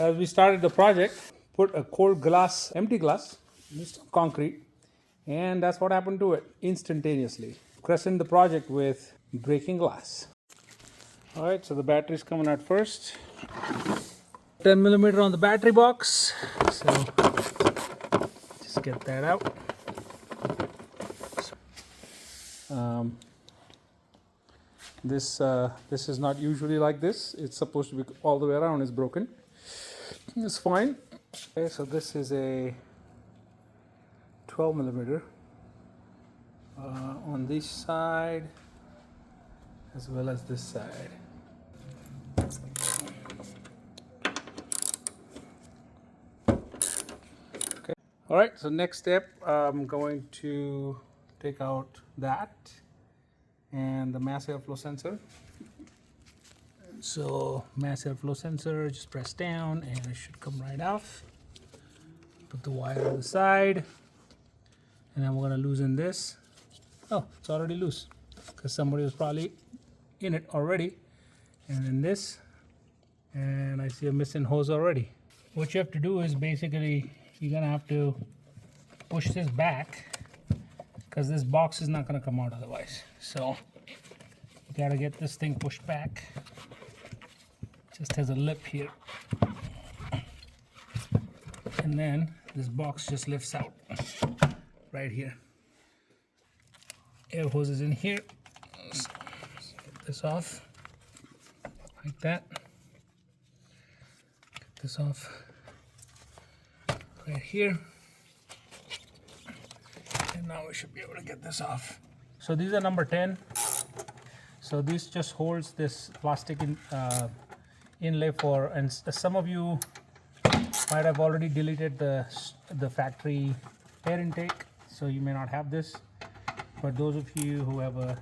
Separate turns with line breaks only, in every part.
As we started the project, put a cold glass, empty glass, concrete, and that's what happened to it instantaneously. Crescent the project with breaking glass. All right, so the battery's coming out first. 10 millimeter on the battery box. So just get that out. This is not usually like this. It's supposed to be all the way around. It's broken. It's fine. Okay, so this is a 12 millimeter on this side as well as this side. Okay. All right. So next step, I'm going to take out that and the mass airflow sensor. So mass airflow sensor, just press down and it should come right off. Put the wire on the side, and then we're going to loosen this. Oh, it's already loose because somebody was probably in it already. And then this, and I see a missing hose already. What you have to do is basically you're going to have to push this back because this box is not going to come out otherwise. So you got to get this thing pushed back. Just has a lip here, and then this box just lifts out right here. Air hose is in here. Let's get this off like that. Get this off right here, and now we should be able to get this off. So these are number 10. So this just holds this plastic inlay for, and some of you might have already deleted the factory air intake, so you may not have this. But those of you who have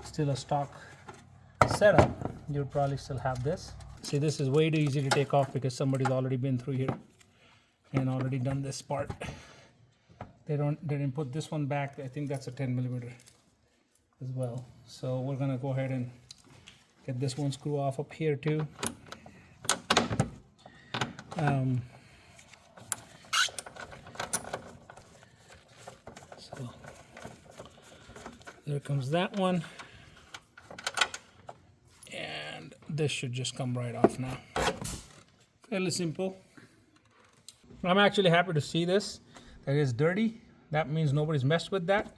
still a stock setup, you'll probably still have this. See, this is way too easy to take off because somebody's already been through here and already done this part. They didn't put this one back. I think that's a 10 millimeter as well. So we're gonna go ahead and get this one screw off up here too. So there comes that one, and this should just come right off now. Fairly simple. I'm actually happy to see this. That is dirty. That means nobody's messed with that.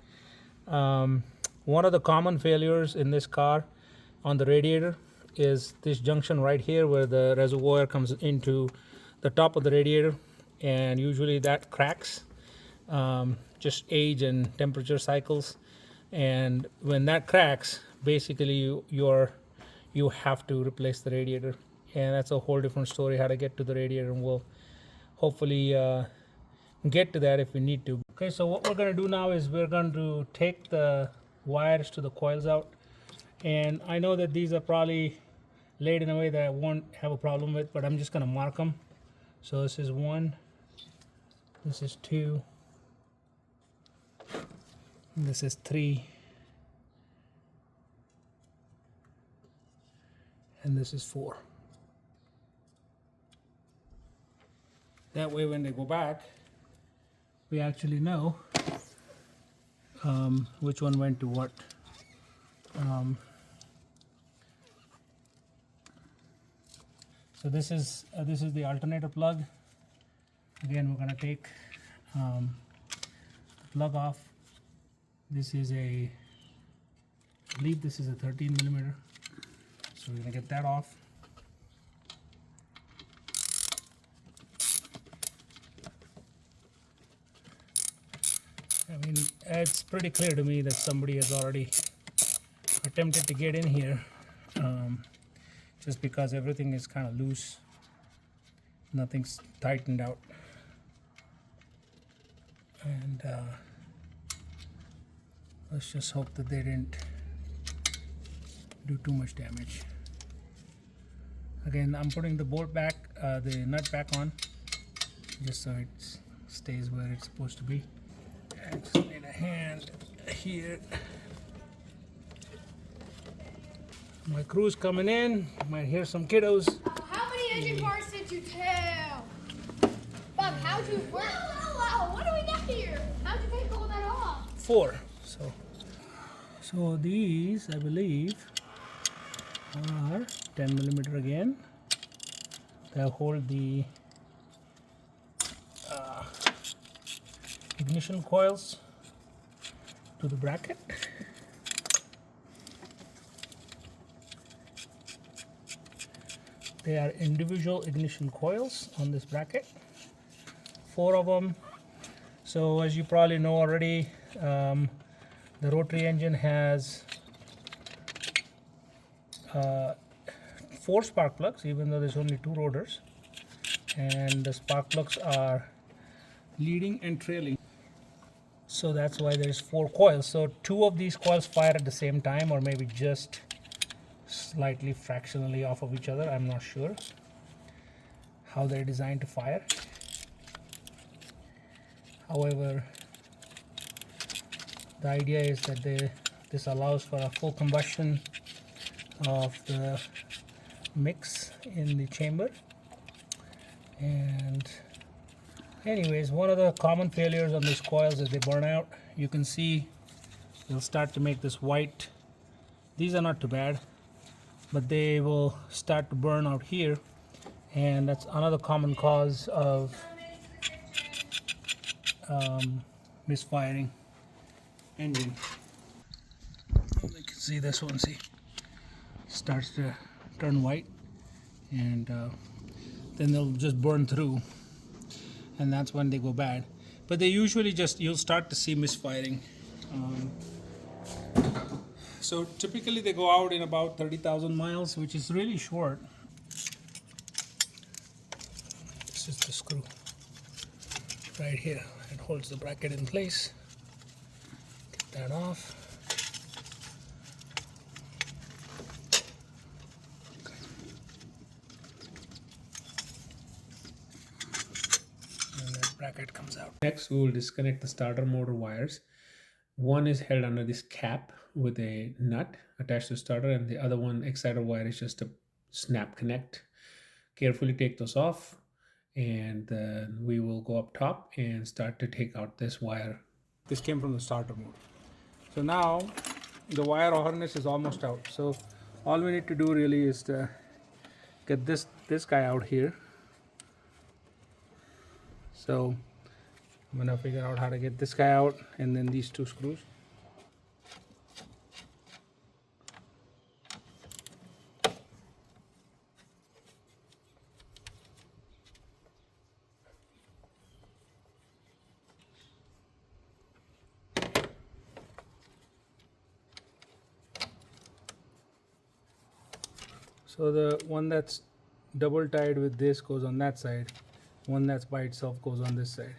One of the common failures in this car on the radiator is this junction right here where the reservoir comes into the top of the radiator, and usually that cracks, just age and temperature cycles. And when that cracks, basically you have to replace the radiator, and that's a whole different story how to get to the radiator, and we'll hopefully get to that if we need to. Okay, so what we're going to do now is we're going to take the wires to the coils out. And I know that these are probably laid in a way that I won't have a problem with, but I'm just going to mark them. So this is 1, this is 2, and this is 3, and this is 4. That way when they go back, we actually know which one went to what. So this is the alternator plug. Again, we're going to take the plug off. This is I believe this is a 13 millimeter. So we're going to get that off. I mean, it's pretty clear to me that somebody has already attempted to get in here, just because everything is kind of loose, nothing's tightened out, and let's just hope that they didn't do too much damage. Again, I'm putting the bolt back, the nut back on, just so it stays where it's supposed to be. I just need a hand here. My crew's coming in. Might hear some kiddos.
How many engine parts did at your tail. Bob, how'd you work? Whoa, what do we got here? How'd you take all that off?
4. So these, I believe, are 10 millimeter again. They'll hold the ignition coils to the bracket. They are individual ignition coils on this bracket, 4 of them. So as you probably know already, the rotary engine has 4 spark plugs, even though there's only 2 rotors, and the spark plugs are leading and trailing. So that's why there's 4 coils. So 2 of these coils fire at the same time, or maybe just slightly fractionally off of each other. I'm not sure how they're designed to fire. However, the idea is that this allows for a full combustion of the mix in the chamber. And anyways, one of the common failures on these coils is they burn out. You can see they'll start to make this white. These are not too bad, but they will start to burn out here, and that's another common cause of misfiring engine. You can see this one, starts to turn white, and then they'll just burn through, and that's when they go bad. But they usually you'll start to see misfiring. So typically they go out in about 30,000 miles, which is really short. This is the screw right here. It holds the bracket in place. Get that off. And that bracket comes out. Next, we will disconnect the starter motor wires. One is held under this cap with a nut attached to the starter, and the other one exciter wire is just a snap connect. Carefully take those off, and then we will go up top and start to take out this wire. This came from the starter motor. So now the wire harness is almost out. So all we need to do really is to get this guy out here. So I'm gonna figure out how to get this guy out, and then these 2 screws. So the one that's double tied with this goes on that side. One that's by itself goes on this side.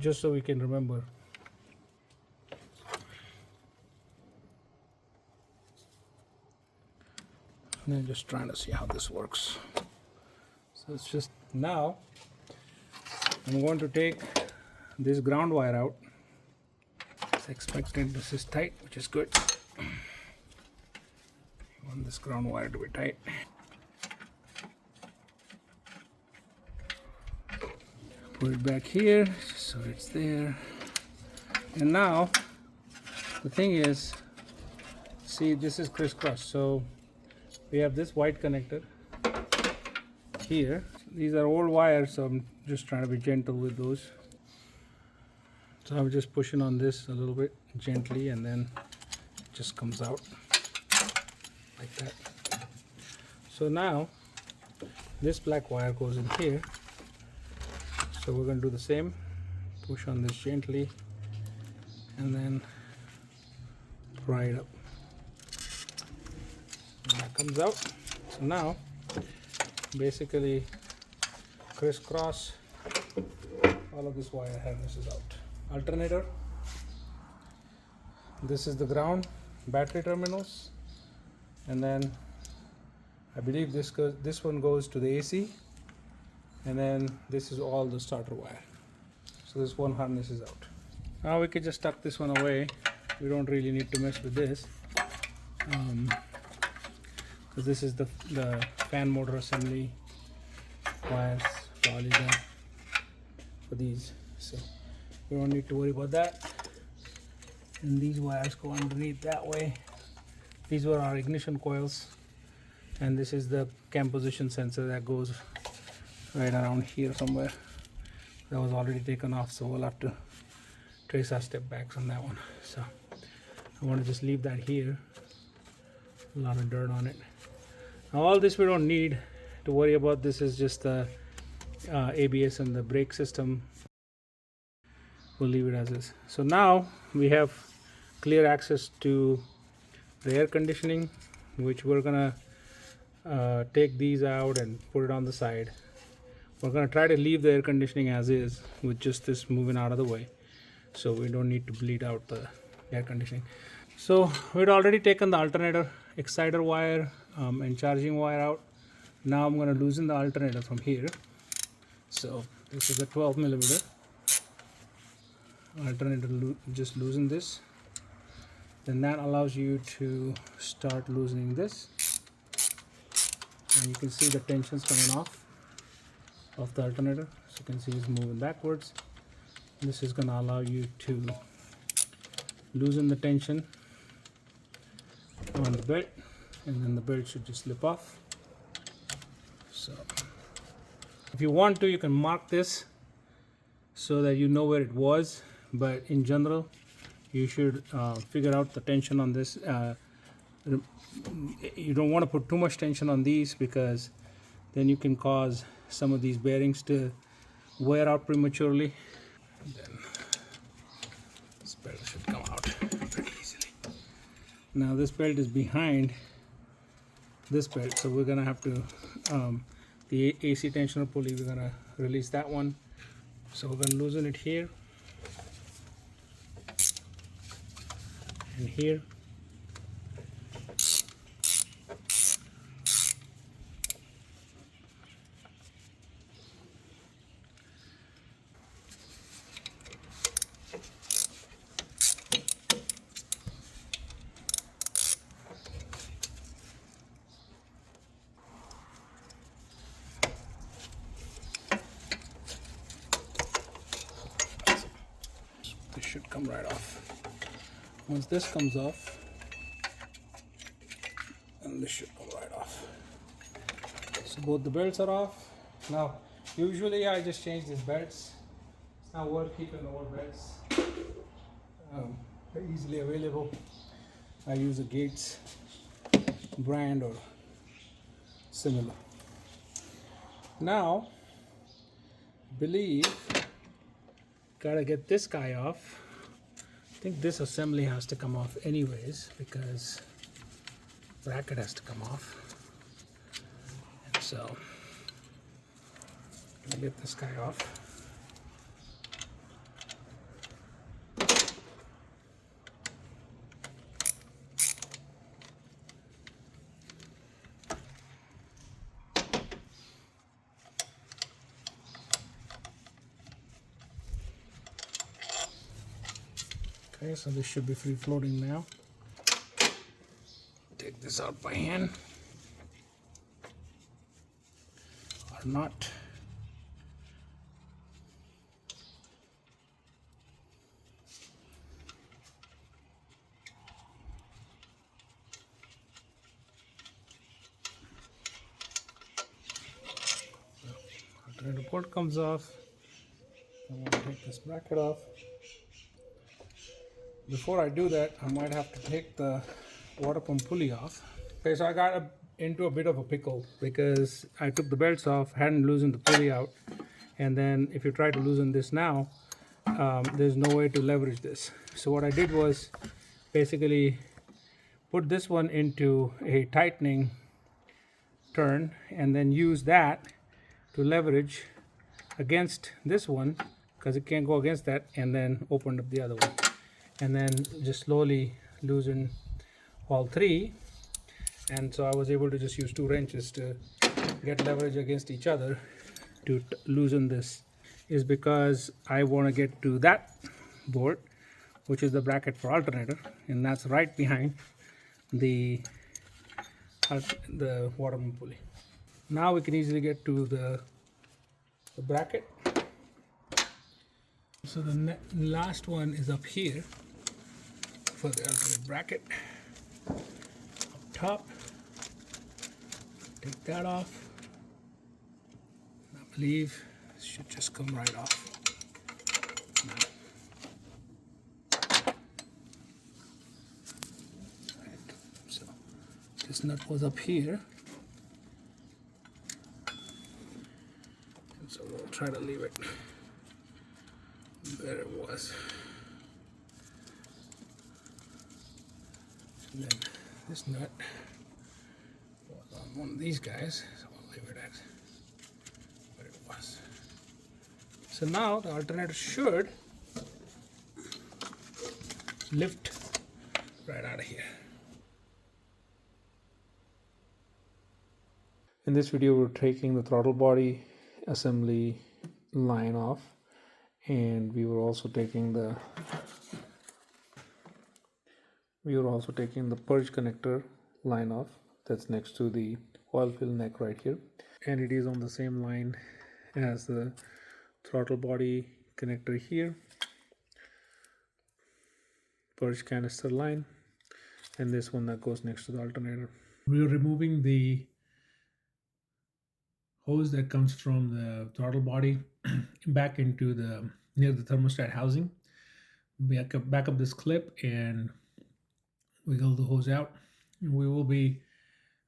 Just so we can remember. And then just trying to see how this works. So it's just now I'm going to take this ground wire out. It's expected this is tight, which is good. I want this ground wire to be tight. Put it back here so it's there. And now the thing is, see, this is crisscross. So we have this white connector here. These are old wires, so I'm just trying to be gentle with those. So I'm just pushing on this a little bit gently, and then it just comes out like that. So now this black wire goes in here. So we're going to do the same. Push on this gently, and then pry it up. And that comes out. So now basically crisscross all of this wire harnesses out. Alternator, this is the ground, battery terminals, and then I believe this one goes to the AC, and then this is all the starter wire. So this one harness is out. Now we can just tuck this one away. We don't really need to mess with this, So this is the fan motor assembly wires for all these for these, so we don't need to worry about that. And these wires go underneath that way. These were our ignition coils, and this is the cam position sensor that goes right around here somewhere. That was already taken off, so we'll have to trace our step backs on that one. So I want to just leave that here. A lot of dirt on it. Now all this we don't need to worry about. This is just the ABS and the brake system. We'll leave it as is. So now we have clear access to the air conditioning, which we're gonna take these out and put it on the side. We're gonna try to leave the air conditioning as is with just this moving out of the way, so we don't need to bleed out the air conditioning. So we'd already taken the alternator exciter wire and charging wire out. Now I'm gonna loosen the alternator from here. So this is a 12 millimeter alternator. Just loosen this, then that allows you to start loosening this, and you can see the tensions coming off of the alternator. So you can see it's moving backwards. This is going to allow you to loosen the tension on the belt, and then the belt should just slip off. So if you want to, you can mark this so that you know where it was, but in general you should figure out the tension on this. You don't want to put too much tension on these, because then you can cause some of these bearings to wear out prematurely. And then this belt should come out pretty easily. Now this belt is behind this belt, so we're gonna have to the AC tensioner pulley, we're gonna release that one. So we're gonna loosen it here and here. This should come right off. Once this comes off, and this should come right off. So both the belts are off. Now, usually I just change these belts. It's not worth keeping the old belts. They're easily available. I use a Gates brand or similar. Now, I believe gotta get this guy off. I think this assembly has to come off anyways, because bracket has to come off. And so I'll get this guy off. Okay, so this should be free floating now. Take this out by hand or not. Alternator port comes off. I want to take this bracket off. Before I do that, I might have to take the water pump pulley off. Okay, so I got into a bit of a pickle because I took the belts off, hadn't loosened the pulley out, and then if you try to loosen this now, there's no way to leverage this. So what I did was basically put this one into a tightening turn, and then use that to leverage against this one, because it can't go against that, and then open up the other one. And then just slowly loosen all three, and so I was able to just use 2 wrenches to get leverage against each other to loosen this. Is because I want to get to that board, which is the bracket for alternator, and that's right behind the the water pump pulley. Now we can easily get to the bracket. So the last one is up here for the alternate bracket. Up top, take that off. I believe it should just come right off. Right. So this nut was up here, and so we'll try to leave it. There it was. And then this nut was on one of these guys, so I'll leave it at where it was. So now the alternator should lift right out of here. In this video, we're taking the throttle body assembly line off, and we were also taking the purge connector line off that's next to the oil fill neck right here, and it is on the same line as the throttle body connector here, purge canister line, and this one that goes next to the alternator. We're removing the hose that comes from the throttle body back into the near the thermostat housing. Back up this clip and wiggle the hose out. We will be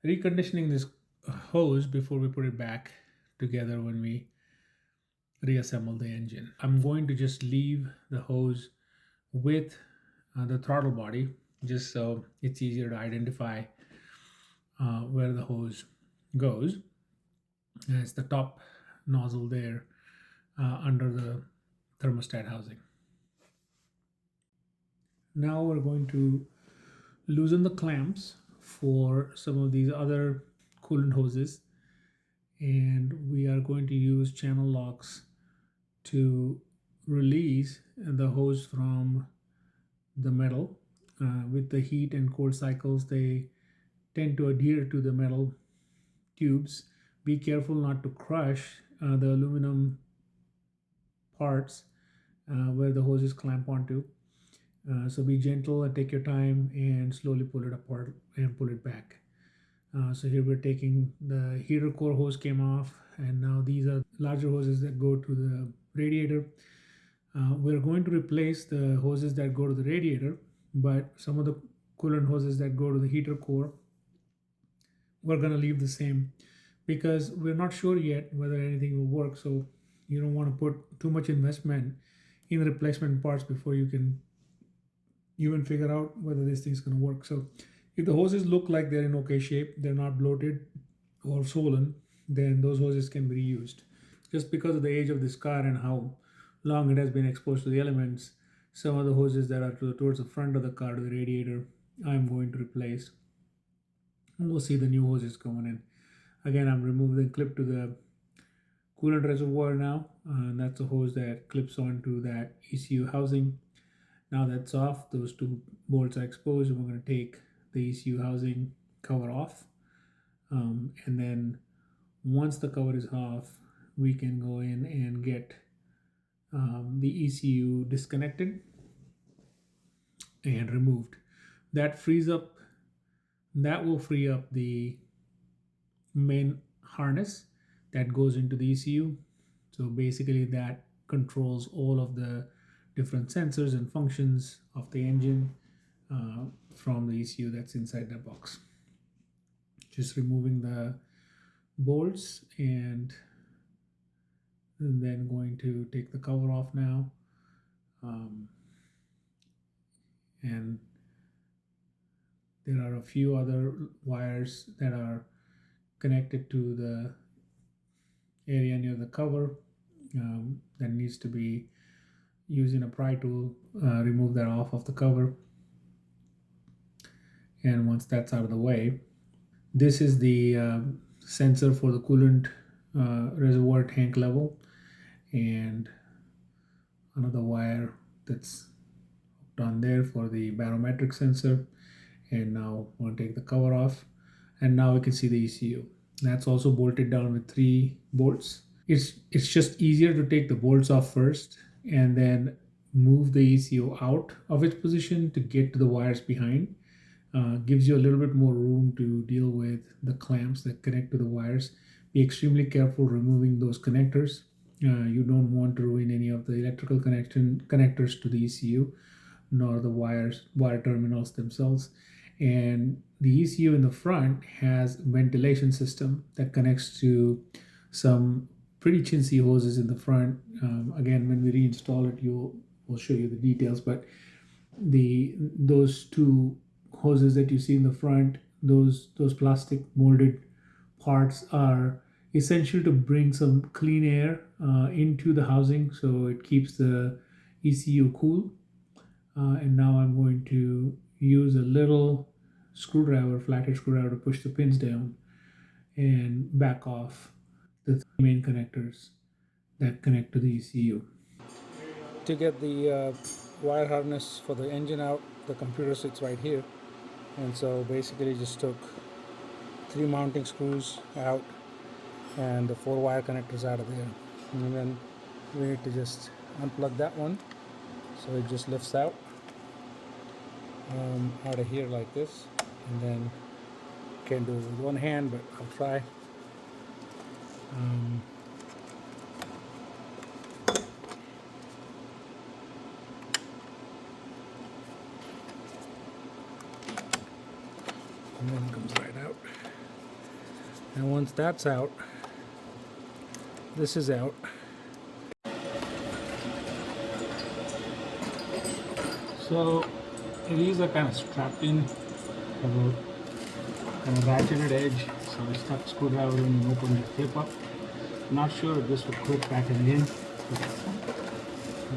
reconditioning this hose before we put it back together when we reassemble the engine. I'm going to just leave the hose with the throttle body just so it's easier to identify where the hose goes. It's the top nozzle there under the thermostat housing. Now we're going to loosen the clamps for some of these other coolant hoses, and we are going to use channel locks to release the hose from the metal. With the heat and cold cycles, they tend to adhere to the metal tubes. Be careful not to crush the aluminum parts where the hoses clamp onto. So be gentle and take your time and slowly pull it apart and pull it back. So here we're taking the heater core hose came off, and now these are larger hoses that go to the radiator. We're going to replace the hoses that go to the radiator, but some of the coolant hoses that go to the heater core, we're going to leave the same because we're not sure yet whether anything will work. So you don't want to put too much investment in replacement parts before you can even figure out whether this thing's going to work. So if the hoses look like they're in okay shape, they're not bloated or swollen, then those hoses can be reused. Just because of the age of this car and how long it has been exposed to the elements, some of the hoses that are towards the front of the car to the radiator, I'm going to replace. And we'll see the new hoses going in. Again, I'm removing the clip to the coolant reservoir now. That's a hose that clips onto that ECU housing. Now that's off, those two bolts are exposed, and we're going to take the ECU housing cover off. And then once the cover is off, we can go in and get the ECU disconnected and removed. That will free up the main harness that goes into the ECU. So basically that controls all of the different sensors and functions of the engine from the ECU that's inside the box. Just removing the bolts and then going to take the cover off now. And there are a few other wires that are connected to the area near the cover that needs to be using a pry tool, remove that off of the cover. And once that's out of the way, this is the sensor for the coolant reservoir tank level, and another wire that's hooked on there for the barometric sensor. And now I'm going to take the cover off. and now we can see the ECU. That's also bolted down with 3 bolts. It's just easier to take the bolts off first and then move the ECU out of its position to get to the wires behind. Gives you a little bit more room to deal with the clamps that connect to the wires. Be extremely careful removing those connectors. You don't want to ruin any of the electrical connectors to the ECU, nor the wire terminals themselves. And the ECU in the front has a ventilation system that connects to some pretty chintzy hoses in the front. Again, when we reinstall it, we'll show you the details. But those 2 hoses that you see in the front, those plastic molded parts are essential to bring some clean air into the housing, so it keeps the ECU cool. And now I'm going to use a little screwdriver, flathead screwdriver, to push the pins down and back off the main connectors that connect to the ECU. To get the wire harness for the engine out, the computer sits right here, and so basically just took 3 mounting screws out and the 4 wire connectors out of there, and then we need to just unplug that one so it just lifts out of here like this, and then can't do it with one hand, but I'll try. And then it comes right out. And once that's out, this is out. So these are kind of strapped in, kind of ratcheted edge. So I stuck the screwdriver in and opened the clip up. I'm not sure if this would clip back in.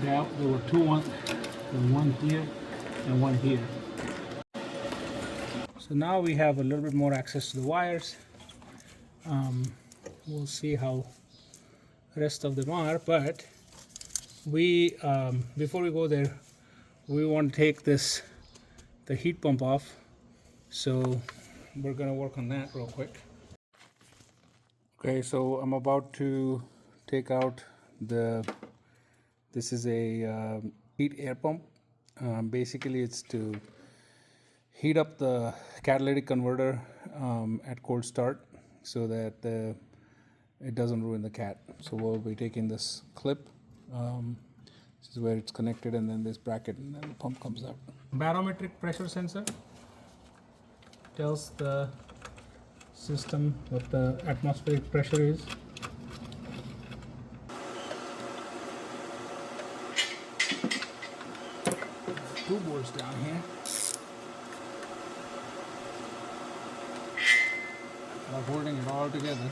There were 2 one here and one here. So now we have a little bit more access to the wires. We'll see how the rest of them are, but we before we go there, we want to take the heat pump off, so we're going to work on that real quick. Okay, so I'm about to take out this is a heat air pump. Basically it's to heat up the catalytic converter at cold start so that it doesn't ruin the cat. So we'll be taking this clip. This is where it's connected, and then this bracket, and then the pump comes out. Barometric pressure sensor tells the system what the atmospheric pressure is. Two boards down here. I'm holding it all together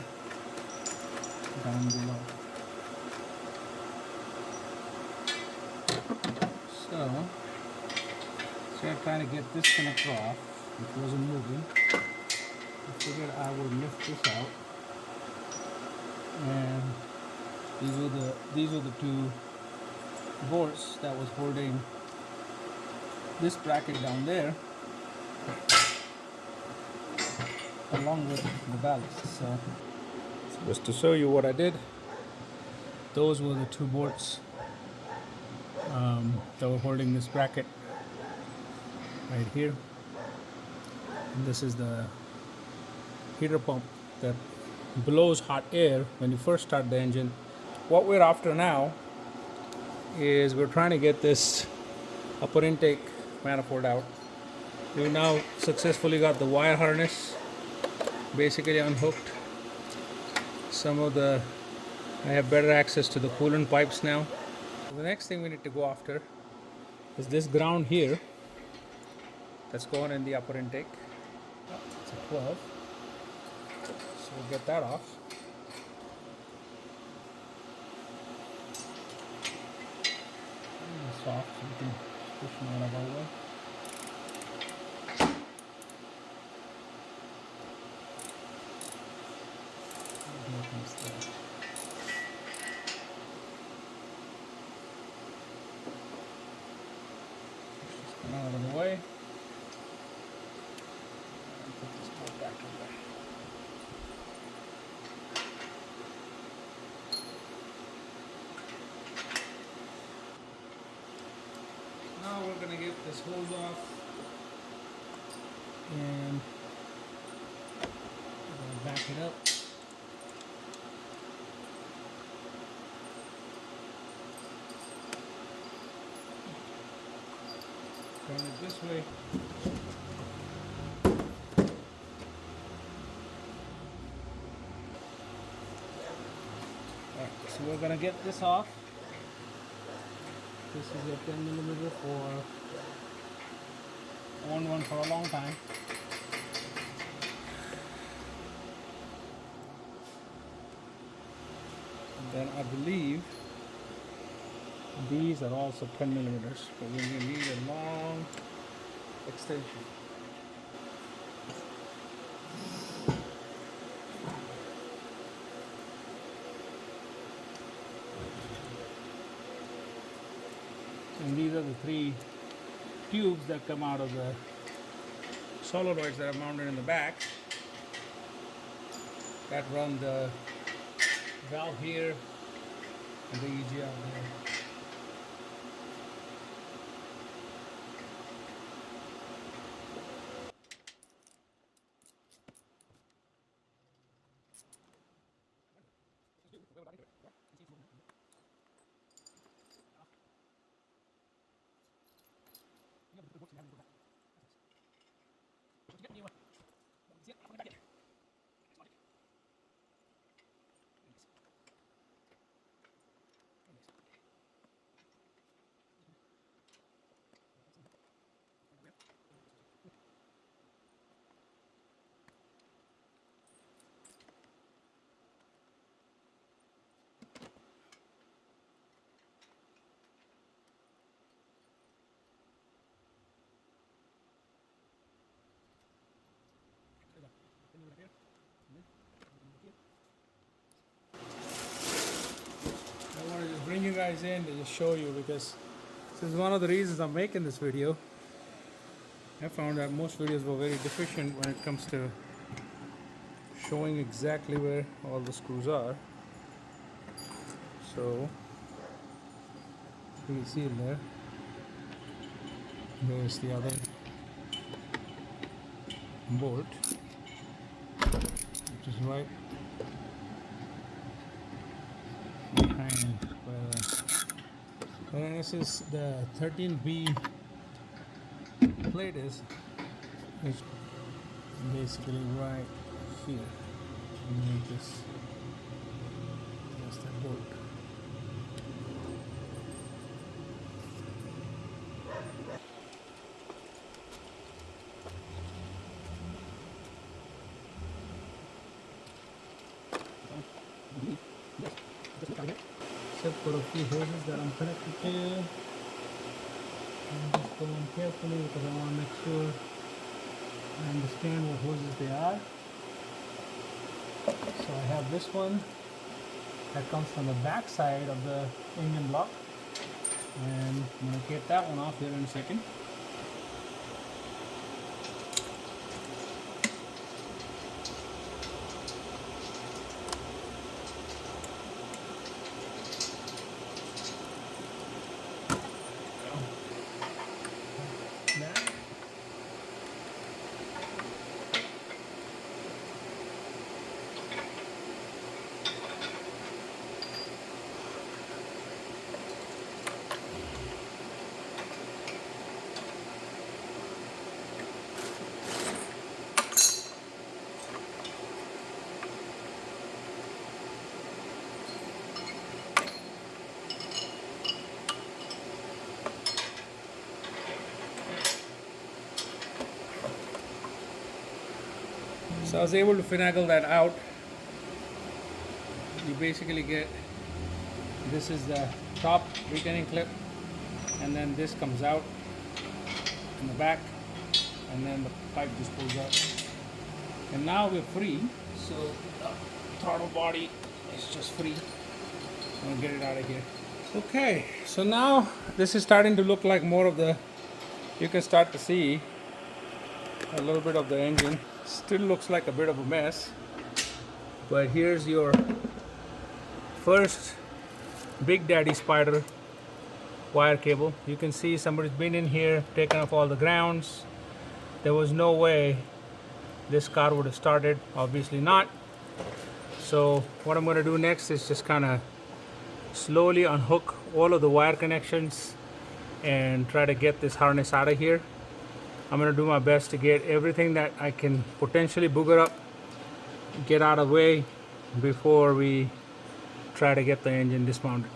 down below. So instead of trying to get this connector off, which wasn't moving, I figured I would lift this out, and these were the 2 bolts that was holding this bracket down there, along with the ballast. So just to show you what I did, those were the 2 bolts that were holding this bracket right here, and this is the heater pump that blows hot air when you first start the engine. What we're after now is we're trying to get this upper intake manifold out. We now successfully got the wire harness basically unhooked. I have better access to the coolant pipes now. The next thing we need to go after is this ground here that's going in the upper intake. It's a 12, so we'll get that off. It's soft, so we can push it out of our way. Here comes the out of the way. Put this board back in there. this hose off, and I'm gonna back it up. Turn it this way. Alright, so we're gonna get this off. This is a 10mm for owned one for a long time. And then I believe these are also 10mm, but we need a long extension. And these are the 3 tubes that come out of the solenoids that are mounted in the back that run the valve here and the EG out there. I want to just bring you guys in to just show you, because this is one of the reasons I'm making this video. I found that most videos were very deficient when it comes to showing exactly where all the screws are. So you can see in there, there's the other bolt, which is right behind where this is the 13B plate is basically right here. Make this, that's that bolt. Except for a few hoses that I'm connected to. I'm just going carefully because I want to make sure I understand what hoses they are. So I have this one that comes from the back side of the engine block, and I'm going to get that one off here in a second. So I was able to finagle that out. You basically get, this is the top retaining clip, and then this comes out in the back, and then the pipe just pulls out. And now we're free, so the throttle body is just free. I'm gonna get it out of here. Okay, so now this is starting to look like more of the, you can start to see a little bit of the engine. Still looks like a bit of a mess, but here's your first Big Daddy Spider wire cable. You can see somebody's been in here, taken off all the grounds. There was no way this car would have started, obviously not. So what I'm going to do next is just kind of slowly unhook all of the wire connections and try to get this harness out of here. I'm going to do my best to get everything that I can potentially booger up, get out of the way before we try to get the engine dismounted.